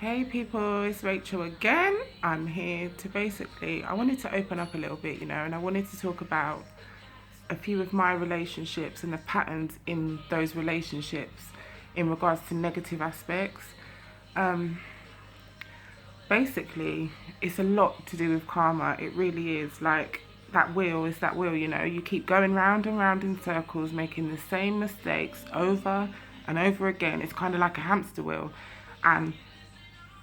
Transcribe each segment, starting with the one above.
Hey people, it's Rachel again. I'm here to I wanted to open up a little bit, and I wanted to talk about a few of my relationships and the patterns in those relationships in regards to negative aspects. Um, Basically, it's a lot to do with karma. It really is. Like, that wheel is that wheel, you keep going round and round in circles, making the same mistakes over and over again. It's kind of like a hamster wheel. And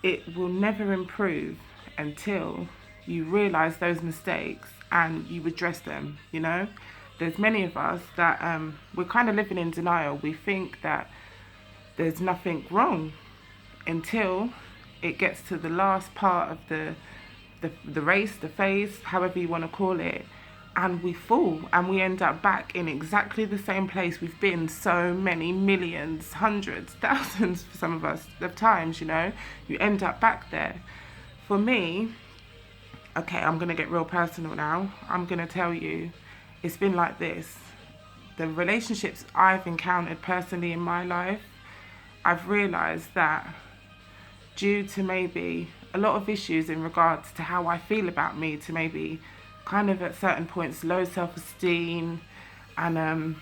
it will never improve until you realize those mistakes and you address them. There's many of us that we're kind of living in denial. We think that there's nothing wrong until it gets to the last part of the race, the phase, however you want to call it, and we fall and we end up back in exactly the same place we've been so many millions, hundreds, thousands for some of us of times. You end up back there. For me, okay, I'm going to get real personal now. I'm going to tell you, it's been like this. The relationships I've encountered personally in my life, I've realized that due to maybe a lot of issues in regards to how I feel about me, to maybe kind of at certain points low self-esteem and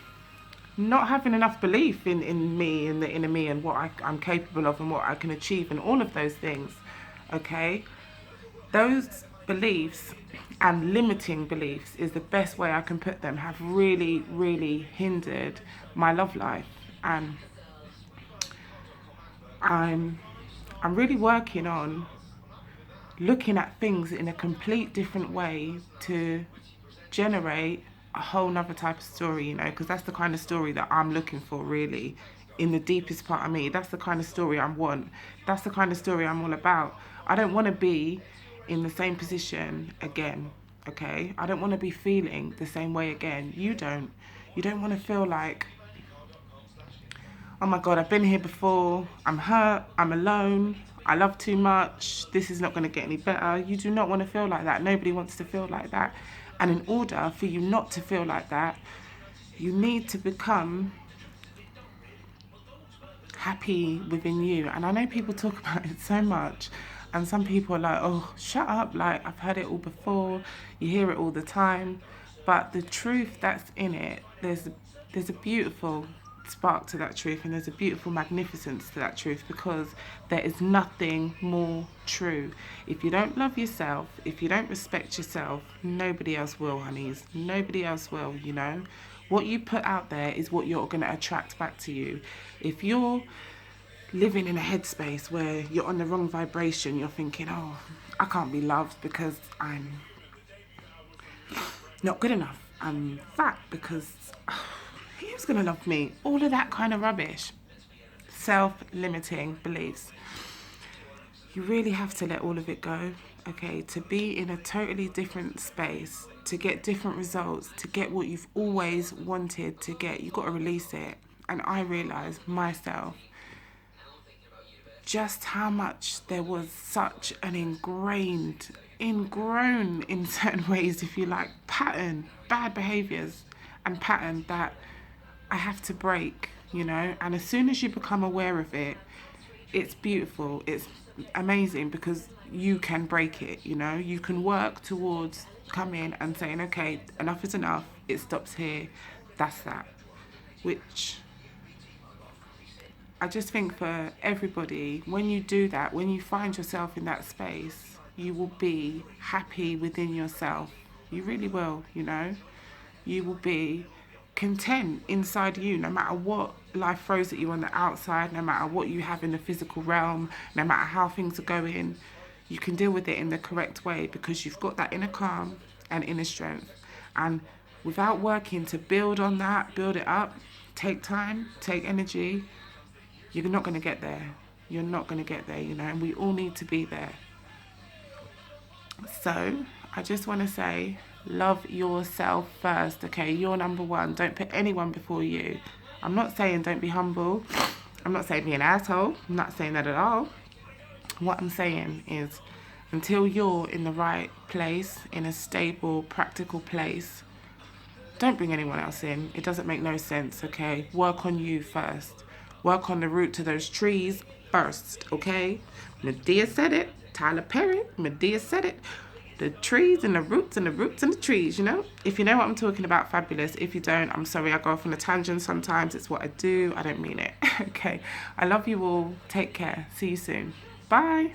not having enough belief in me, in the inner me, and what I'm capable of and what I can achieve and all of those things. Okay, those beliefs and limiting beliefs is the best way I can put them, have really, really hindered my love life. And I'm I'm really working on looking at things in a complete different way to generate a whole nother type of story, because that's the kind of story that I'm looking for, really, in the deepest part of me. That's the kind of story I want. That's the kind of story I'm all about. I don't want to be in the same position again, okay? I don't want to be feeling the same way again. You don't. You don't want to feel like, oh my God, I've been here before, I'm hurt, I'm alone, I love too much, this is not going to get any better. You do not want to feel like that. Nobody wants to feel like that. And in order for you not to feel like that, you need to become happy within you. And I know people talk about it so much, and some people are like, oh, shut up, like, I've heard it all before, you hear it all the time. But the truth that's in it, there's a beautiful spark to that truth, and there's a beautiful magnificence to that truth, because there is nothing more true. If you don't love yourself, if you don't respect yourself, nobody else will, honeys. Nobody else will. What you put out there is what you're going to attract back to you. If you're living in a headspace where you're on the wrong vibration, you're thinking, oh, I can't be loved because I'm not good enough, I'm fat because who's going to love me? All of that kind of rubbish. Self-limiting beliefs. You really have to let all of it go, okay? To be in a totally different space, to get different results, to get what you've always wanted to get, you've got to release it. And I realised myself just how much there was such an ingrown in certain ways, if you like, pattern, bad behaviours and pattern that I have to break. And as soon as you become aware of it, it's beautiful, it's amazing, because you can break it. You can work towards coming and saying, okay, enough is enough, it stops here, that's that. Which I just think for everybody, when you do that, when you find yourself in that space, you will be happy within yourself. You really will. You will be content inside you, no matter what life throws at you on the outside, no matter what you have in the physical realm, no matter how things are going. You can deal with it in the correct way, because you've got that inner calm and inner strength. And without working to build on that, build it up, take time, take energy, you're not going to get there. You're not going to get there, and we all need to be there. So I just want to say, love yourself first, okay? You're number one. Don't put anyone before you. I'm not saying don't be humble. I'm not saying be an asshole. I'm not saying that at all. What I'm saying is, until you're in the right place, in a stable, practical place, don't bring anyone else in. It doesn't make no sense, okay? Work on you first. work on the root to those trees first, okay? Medea said it, Tyler Perry, Medea said it. The trees and the roots and the roots and the trees, you know? If you know what I'm talking about, fabulous. If you don't, I'm sorry, I go off on a tangent sometimes. It's what I do. I don't mean it. Okay. I love you all. Take care. See you soon. Bye.